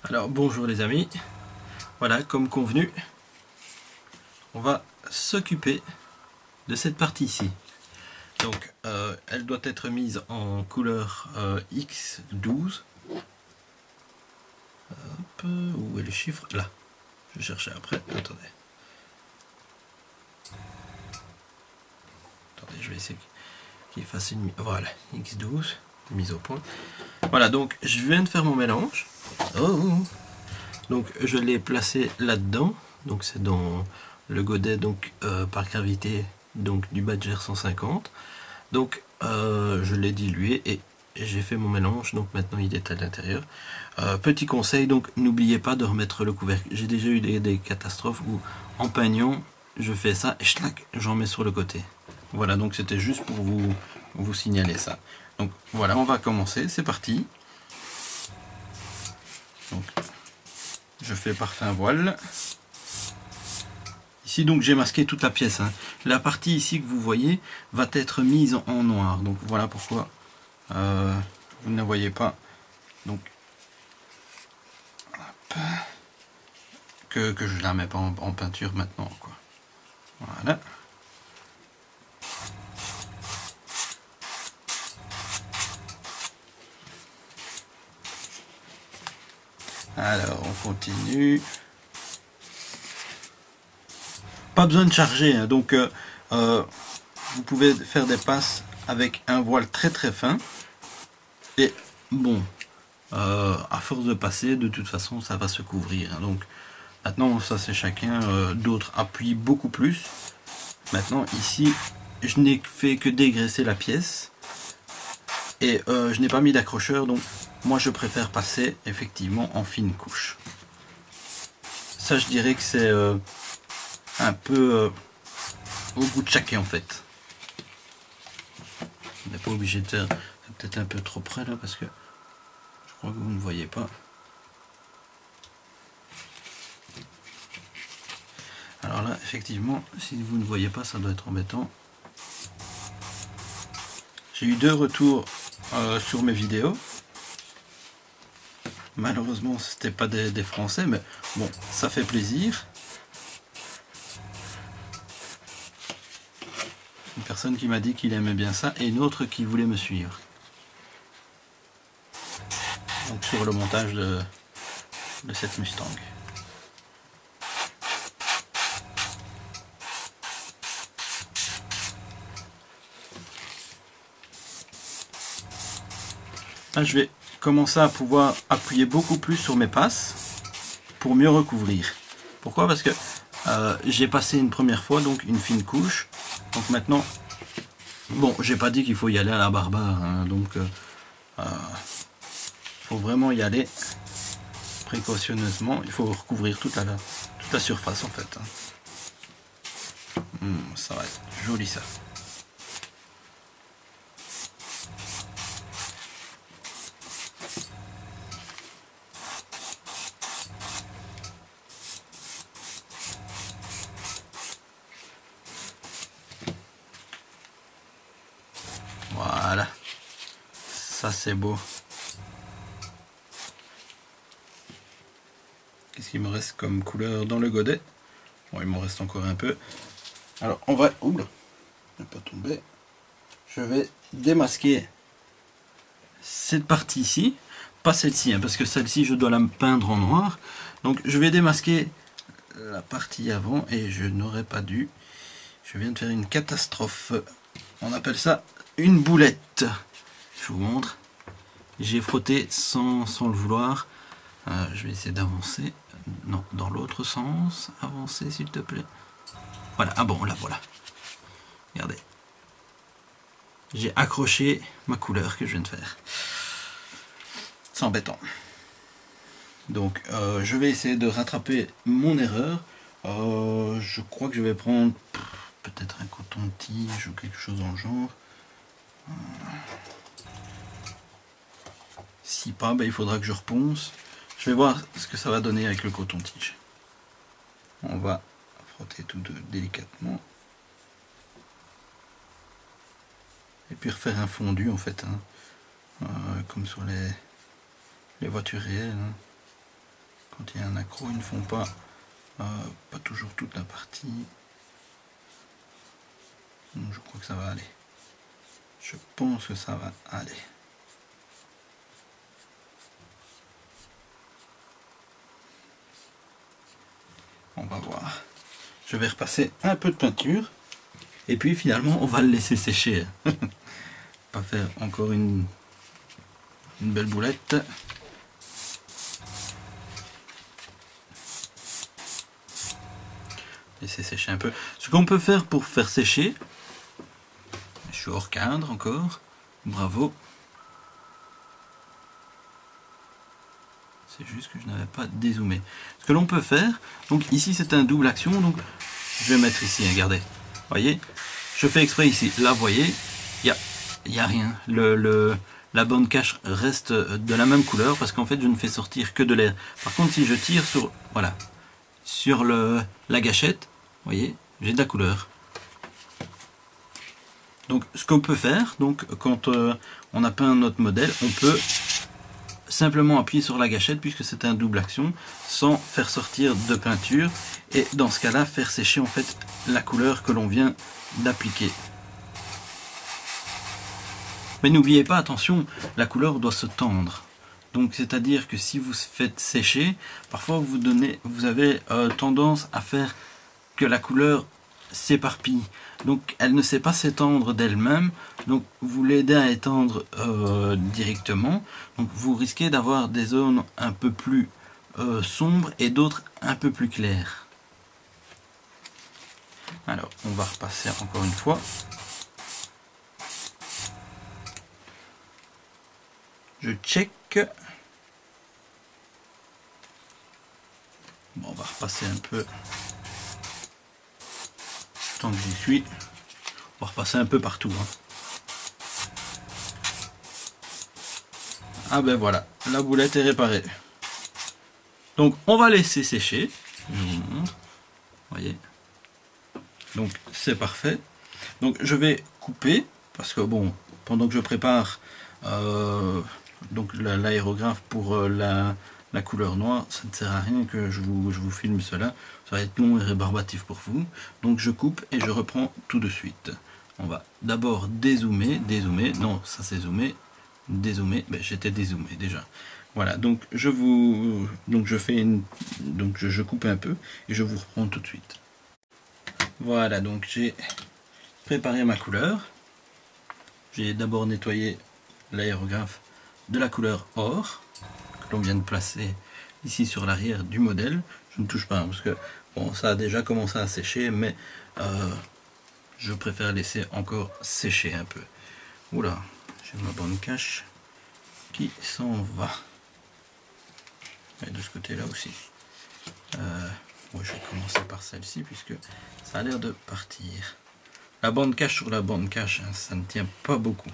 Alors bonjour les amis, voilà comme convenu, on va s'occuper de cette partie ici. Donc elle doit être mise en couleur X12. Hop, où est le chiffre? Là, je cherchais après, attendez. Attendez, je vais essayer qu'il fasse une... Voilà, X12, mise au point. Voilà, donc je viens de faire mon mélange. Donc je l'ai placé là-dedans, donc c'est dans le godet donc par gravité donc du Badger 150. Donc je l'ai dilué et j'ai fait mon mélange, donc maintenant il est à l'intérieur. Petit conseil, donc n'oubliez pas de remettre le couvercle. J'ai déjà eu des catastrophes où en peignant je fais ça et j'en mets sur le côté. Voilà, donc c'était juste pour vous signaler ça. Donc voilà, on va commencer, c'est parti. Donc, je fais parfum voile. Ici donc j'ai masqué toute la pièce. La partie ici que vous voyez va être mise en noir. Donc voilà pourquoi vous ne la voyez pas. Donc hop, que je la mets pas en peinture maintenant, quoi. Voilà. Alors on continue. Pas besoin de charger, donc vous pouvez faire des passes avec un voile très très fin. Et bon, à force de passer, de toute façon ça va se couvrir. Donc maintenant ça c'est chacun, d'autres appuient beaucoup plus. Maintenant ici je n'ai fait que dégraisser la pièce et je n'ai pas mis d'accrocheur, donc moi je préfère passer effectivement en fine couche. Ça je dirais que c'est un peu au goût de chacun en fait. On n'est pas obligé de faire, c'est peut-être un peu trop près là parce que je crois que vous ne voyez pas. Alors là effectivement si vous ne voyez pas ça doit être embêtant. J'ai eu 2 retours sur mes vidéos. Malheureusement c'était pas des français, mais bon ça fait plaisir. Une personne qui m'a dit qu'il aimait bien ça et une autre qui voulait me suivre. Donc sur le montage de cette Mustang. Là je vais commencer à pouvoir appuyer beaucoup plus sur mes passes pour mieux recouvrir. Pourquoi? Parce que j'ai passé une première fois donc une fine couche. Donc maintenant, bon, j'ai pas dit qu'il faut y aller à la barbare, donc faut vraiment y aller précautionneusement. Il faut recouvrir toute la surface en fait. Ça va être joli ça. Voilà, ça c'est beau. Qu'est-ce qu'il me reste comme couleur dans le godet? Bon, il m'en reste encore un peu. Alors on va, oula, ne pas tomber. Je vais démasquer cette partie ici, pas celle-ci, parce que celle-ci je dois la peindre en noir. Donc je vais démasquer la partie avant et je n'aurais pas dû. Je viens de faire une catastrophe. On appelle ça une boulette. Je vous montre. J'ai frotté sans le vouloir. Je vais essayer d'avancer. Non, dans l'autre sens. Avancer s'il te plaît. Voilà, ah bon, là voilà. Regardez. J'ai accroché ma couleur que je viens de faire. C'est embêtant. Donc je vais essayer de rattraper mon erreur. Je crois que je vais prendre peut-être un coton-tige ou quelque chose dans le genre. Si pas, ben, il faudra que je reponce. Je vais voir ce que ça va donner avec le coton-tige. On va frotter tout délicatement. Et puis refaire un fondu en fait, comme sur les voitures réelles. quand il y a un accroc, ils ne font pas toujours toute la partie. Donc, je crois que ça va aller. Je pense que ça va aller. On va voir. Je vais repasser un peu de peinture. Et puis finalement, on va le laisser sécher. Pas faire encore une belle boulette. Laisser sécher un peu. Ce qu'on peut faire pour faire sécher, je suis hors cadre encore, bravo. C'est juste que je n'avais pas dézoomé. Ce que l'on peut faire, donc ici c'est un double action, donc je vais mettre ici, regardez. Voyez, je fais exprès ici. Là, vous voyez, il y a rien. La bande cache reste de la même couleur parce qu'en fait je ne fais sortir que de l'air. Par contre, si je tire sur, voilà, sur la gâchette, vous voyez, j'ai de la couleur. Donc ce qu'on peut faire, donc quand on a peint notre modèle, on peut simplement appuyer sur la gâchette puisque c'est un double action sans faire sortir de peinture et dans ce cas là faire sécher en fait la couleur que l'on vient d'appliquer. Mais n'oubliez pas, attention, la couleur doit se tendre. Donc c'est à dire que si vous faites sécher, parfois vous avez tendance à faire que la couleur s'éparpille. Donc elle ne sait pas s'étendre d'elle-même. Donc vous l'aidez à étendre directement. Donc vous risquez d'avoir des zones un peu plus sombres et d'autres un peu plus claires. Alors on va repasser encore une fois. Je check. Bon, on va repasser un peu. Tant que j'y suis. On va repasser un peu partout. Hein. Ah ben voilà, la boulette est réparée. Donc on va laisser sécher. Je vous montre. Voyez. Donc c'est parfait. Donc je vais couper parce que bon, pendant que je prépare donc l'aérographe pour la couleur noire, ça ne sert à rien que je vous filme cela. Ça va être long et rébarbatif pour vous. Donc je coupe et je reprends tout de suite. On va d'abord dézoomer. Non, ça c'est zoomé. Dézoomer. Ben, j'étais dézoomé déjà. Voilà, donc je coupe un peu et je vous reprends tout de suite. Voilà, donc j'ai préparé ma couleur. J'ai d'abord nettoyé l'aérographe de la couleur or que l'on vient de placer ici sur l'arrière du modèle. Je ne touche pas hein, parce que bon, ça a déjà commencé à sécher, mais je préfère laisser encore sécher un peu. Oula, j'ai ma bande cache qui s'en va. Et de ce côté là aussi. Moi, je vais commencer par celle-ci puisque ça a l'air de partir. La bande cache sur la bande cache, hein, ça ne tient pas beaucoup.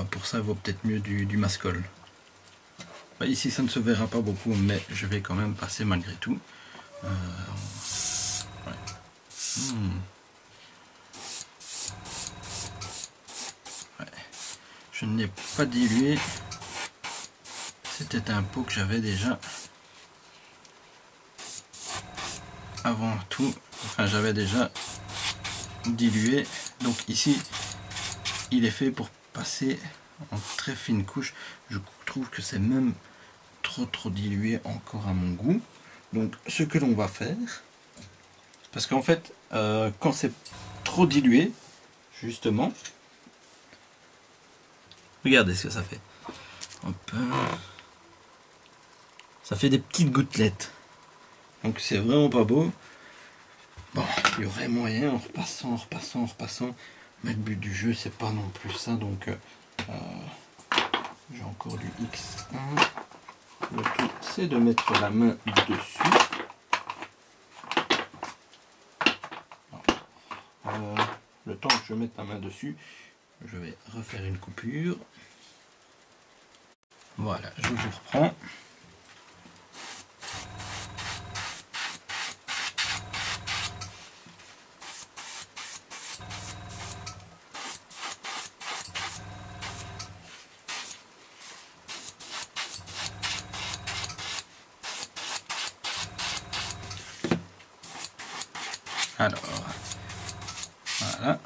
Pour ça, il vaut peut-être mieux du mascol. Bah, ici, ça ne se verra pas beaucoup, mais je vais quand même passer malgré tout. Ouais. Ouais. Je ne l'ai pas dilué. C'était un pot que j'avais déjà avant tout. Enfin, j'avais déjà dilué. Donc ici, il est fait pour passer en très fine couche. Je trouve que c'est même trop dilué encore à mon goût. Donc ce que l'on va faire, parce qu'en fait quand c'est trop dilué, justement, regardez ce que ça fait. Hop. Ça fait des petites gouttelettes. Donc c'est vraiment pas beau. Bon, il y aurait moyen en repassant. Mais le but du jeu, c'est pas non plus ça. Donc j'ai encore du X1. Le tout, c'est de mettre la main dessus. Le temps que je mette la main dessus, je vais refaire une coupure. Voilà, je vous reprends. Alors, voilà.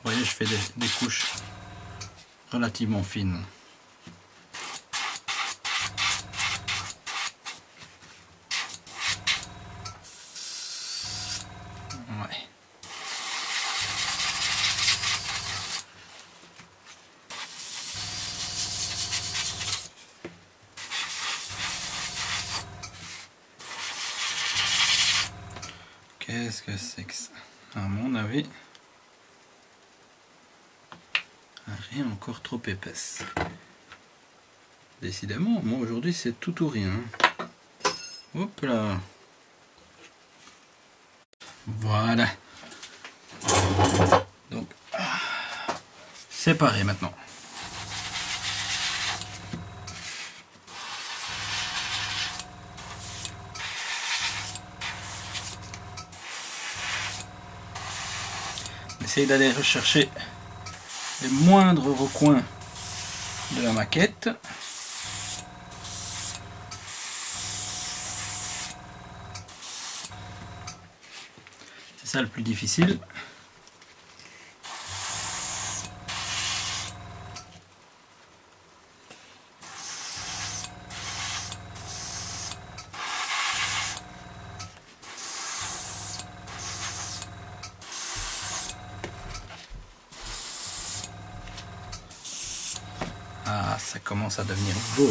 Vous voyez, je fais des couches relativement fines. Ouais. Qu'est-ce que c'est que ça? À mon avis, rien encore trop épaisse. Décidément, moi aujourd'hui c'est tout ou rien. Hop là. Voilà. Donc, séparé maintenant. Essayez d'aller rechercher les moindres recoins de la maquette. C'est ça le plus difficile. Ah, ça commence à devenir beau.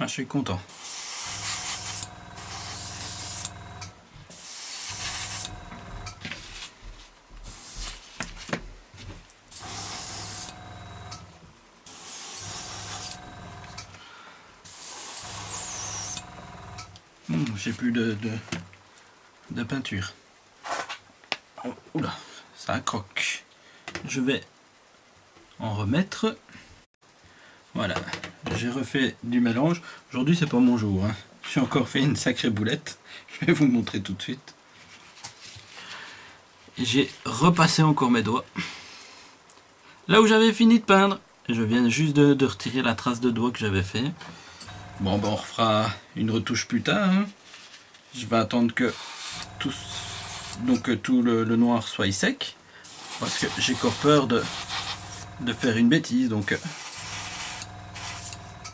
Ah, je suis content. J'ai plus de peinture. Oh, oula, ça croque. Je vais en remettre. Voilà, j'ai refait du mélange. Aujourd'hui c'est pas mon jour, hein. J'ai encore fait une sacrée boulette. Je vais vous montrer tout de suite. J'ai repassé encore mes doigts là où j'avais fini de peindre. Je viens juste de retirer la trace de doigt que j'avais fait. Bon, ben on refera une retouche plus tard, hein. Je vais attendre que tout le noir soit sec, parce que j'ai encore peur de faire une bêtise. Donc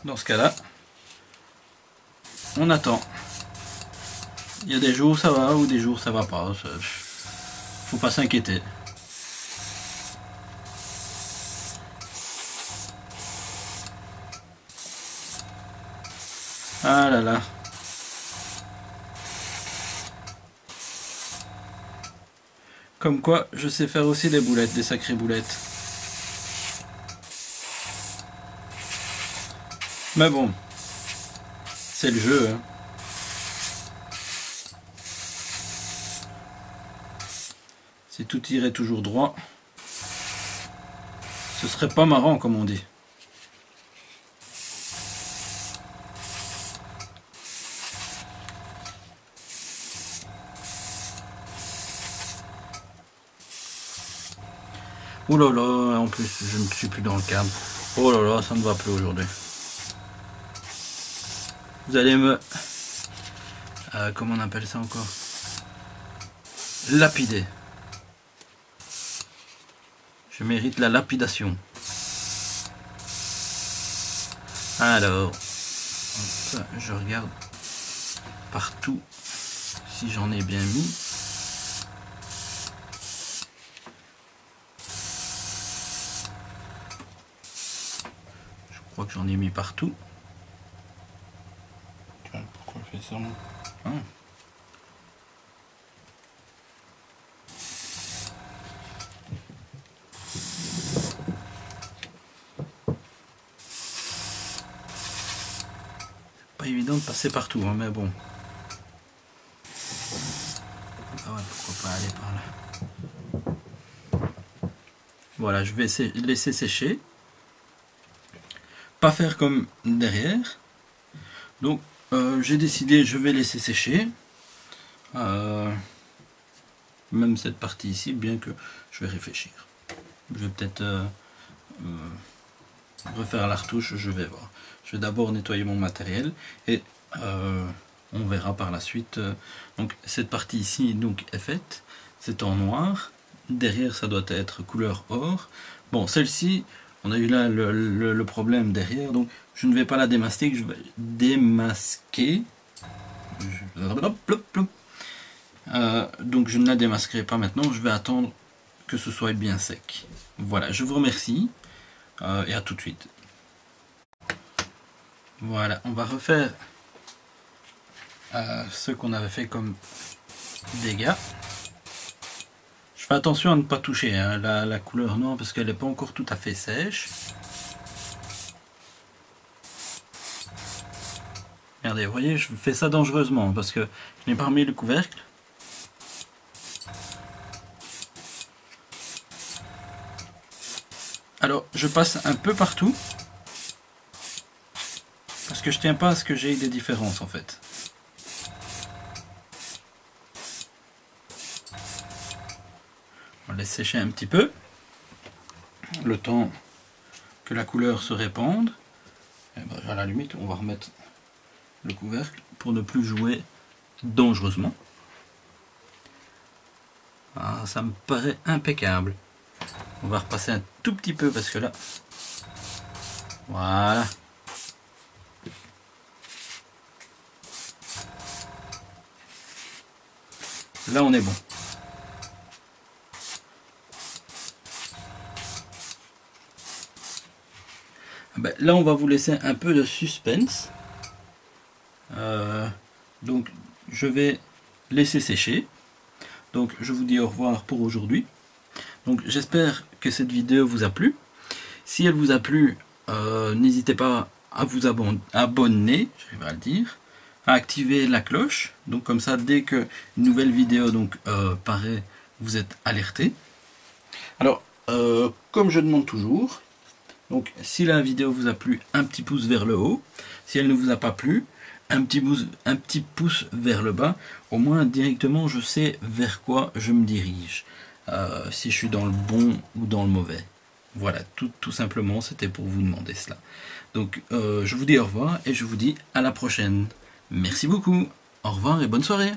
dans ce cas là on attend. Il y a des jours ça va ou des jours ça va pas, faut pas s'inquiéter. Ah là là. Comme quoi je sais faire aussi des boulettes, des sacrées boulettes. Mais bon, c'est le jeu, hein. Si tout irait toujours droit, ce serait pas marrant comme on dit. Oh là là, en plus je ne suis plus dans le cadre. Oh là là, ça ne va plus aujourd'hui. Vous allez me... comment on appelle ça encore? Lapider. Je mérite la lapidation. Alors, hop, je regarde partout si j'en ai bien mis. Je crois que j'en ai mis partout. Pourquoi je fais ça, moi? Ah. Pas évident de passer partout, hein, mais bon. Ah ouais, pourquoi pas aller par là. Voilà, je vais laisser sécher. Pas faire comme derrière. Donc j'ai décidé, je vais laisser sécher. Même cette partie ici, bien que je vais réfléchir. Je vais peut-être refaire la retouche, je vais voir. Je vais d'abord nettoyer mon matériel et on verra par la suite. Donc cette partie ici donc est faite, c'est en noir, derrière ça doit être couleur or. Bon, celle-ci, on a eu là le problème derrière, donc je ne vais pas la démasquer, je vais démasquer. Donc je ne la démasquerai pas maintenant, je vais attendre que ce soit bien sec. Voilà, je vous remercie et à tout de suite. Voilà, on va refaire ce qu'on avait fait comme dégâts. Je fais attention à ne pas toucher hein, la couleur noire parce qu'elle n'est pas encore tout à fait sèche. Regardez, vous voyez, je fais ça dangereusement parce que je n'ai pas remis le couvercle. Alors, je passe un peu partout parce que je tiens pas à ce que j'ai des différences en fait. On laisse sécher un petit peu, le temps que la couleur se répande. Et ben, à la limite, on va remettre le couvercle pour ne plus jouer dangereusement. Ah, ça me paraît impeccable. On va repasser un tout petit peu parce que là, voilà. Là, on est bon. Ben, là, on va vous laisser un peu de suspense. Donc, je vais laisser sécher. Donc, je vous dis au revoir pour aujourd'hui. Donc, j'espère que cette vidéo vous a plu. Si elle vous a plu, n'hésitez pas à vous abonner, j'arrive à le dire, à activer la cloche. Donc, comme ça, dès que une nouvelle vidéo paraît, vous êtes alerté. Alors, comme je demande toujours, donc si la vidéo vous a plu, un petit pouce vers le haut. Si elle ne vous a pas plu, un petit pouce vers le bas. Au moins directement je sais vers quoi je me dirige. Si je suis dans le bon ou dans le mauvais. Voilà, tout simplement c'était pour vous demander cela. Donc je vous dis au revoir et je vous dis à la prochaine. Merci beaucoup, au revoir et bonne soirée.